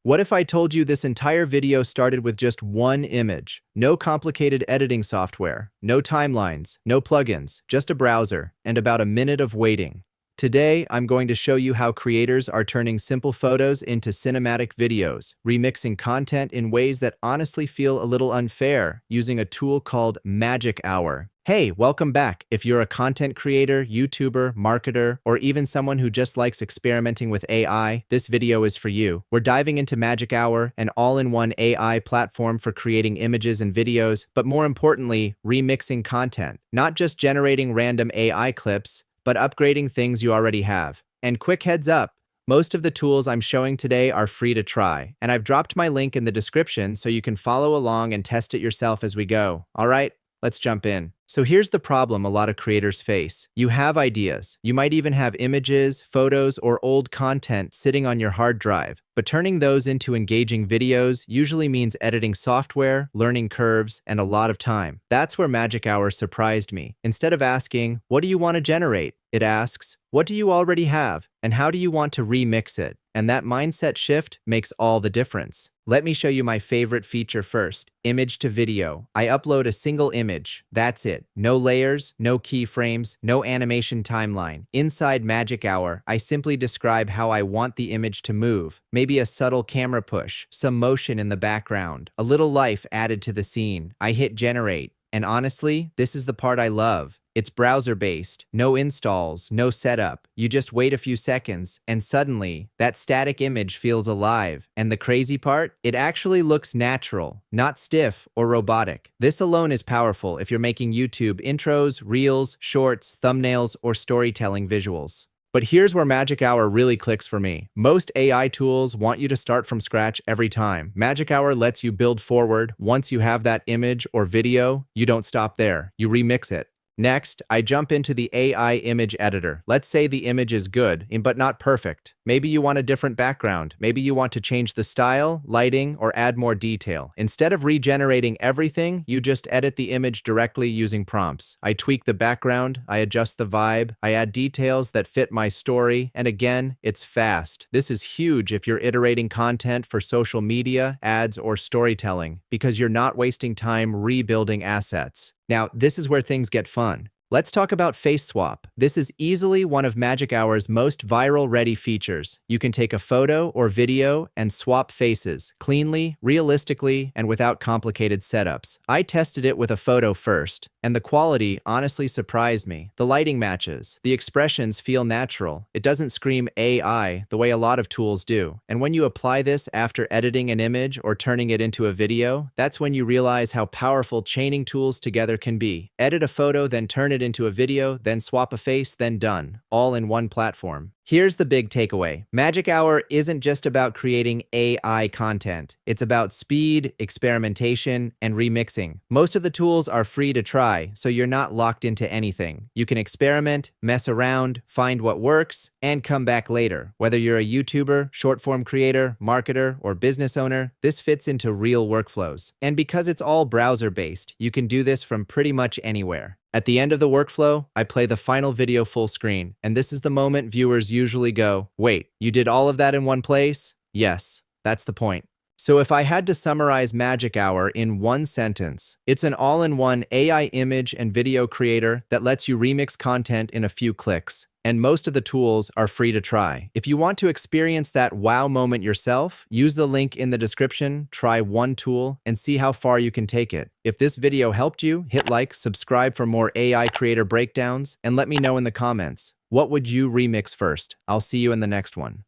What if I told you this entire video started with just one image? No complicated editing software, no timelines, no plugins, just a browser, and about a minute of waiting. Today, I'm going to show you how creators are turning simple photos into cinematic videos, remixing content in ways that honestly feel a little unfair, using a tool called Magic Hour. Hey, welcome back. If you're a content creator, YouTuber, marketer, or even someone who just likes experimenting with AI, this video is for you. We're diving into Magic Hour, an all-in-one AI platform for creating images and videos, but more importantly, remixing content. Not just generating random AI clips, but upgrading things you already have. And quick heads up, most of the tools I'm showing today are free to try, and I've dropped my link in the description so you can follow along and test it yourself as we go. All right, let's jump in. So here's the problem a lot of creators face. You have ideas. You might even have images, photos, or old content sitting on your hard drive, but turning those into engaging videos usually means editing software, learning curves, and a lot of time. That's where Magic Hour surprised me. Instead of asking, "What do you want to generate?" it asks, "What do you already have, and how do you want to remix it?" And that mindset shift makes all the difference. Let me show you my favorite feature first, image to video. I upload a single image. That's it. No layers, no keyframes, no animation timeline. Inside Magic Hour, I simply describe how I want the image to move. Maybe a subtle camera push, some motion in the background, a little life added to the scene. I hit generate. And honestly, this is the part I love. It's browser-based, no installs, no setup. You just wait a few seconds, and suddenly, that static image feels alive. And the crazy part? It actually looks natural, not stiff or robotic. This alone is powerful if you're making YouTube intros, reels, shorts, thumbnails, or storytelling visuals. But here's where Magic Hour really clicks for me. Most AI tools want you to start from scratch every time. Magic Hour lets you build forward. Once you have that image or video, you don't stop there. You remix it. Next, I jump into the AI image editor. Let's say the image is good, but not perfect. Maybe you want a different background. Maybe you want to change the style, lighting, or add more detail. Instead of regenerating everything, you just edit the image directly using prompts. I tweak the background, I adjust the vibe, I add details that fit my story, and again, it's fast. This is huge if you're iterating content for social media, ads, or storytelling, because you're not wasting time rebuilding assets. Now, this is where things get fun. Let's talk about Face Swap. This is easily one of Magic Hour's most viral-ready features. You can take a photo or video and swap faces, cleanly, realistically, and without complicated setups. I tested it with a photo first, and the quality honestly surprised me. The lighting matches, the expressions feel natural. It doesn't scream AI the way a lot of tools do. And when you apply this after editing an image or turning it into a video, that's when you realize how powerful chaining tools together can be. Edit a photo, then turn it into a video, then swap a face, then done, all in one platform. Here's the big takeaway. Magic Hour isn't just about creating AI content. It's about speed, experimentation, and remixing. Most of the tools are free to try, so you're not locked into anything. You can experiment, mess around, find what works, and come back later. Whether you're a YouTuber, short-form creator, marketer, or business owner, this fits into real workflows. And because it's all browser-based, you can do this from pretty much anywhere. At the end of the workflow, I play the final video full screen, and this is the moment viewers usually go, "Wait, you did all of that in one place?" Yes, that's the point. So if I had to summarize Magic Hour in one sentence, it's an all-in-one AI image and video creator that lets you remix content in a few clicks. And most of the tools are free to try. If you want to experience that wow moment yourself, use the link in the description, try one tool, and see how far you can take it. If this video helped you, hit like, subscribe for more AI creator breakdowns, and let me know in the comments, what would you remix first? I'll see you in the next one.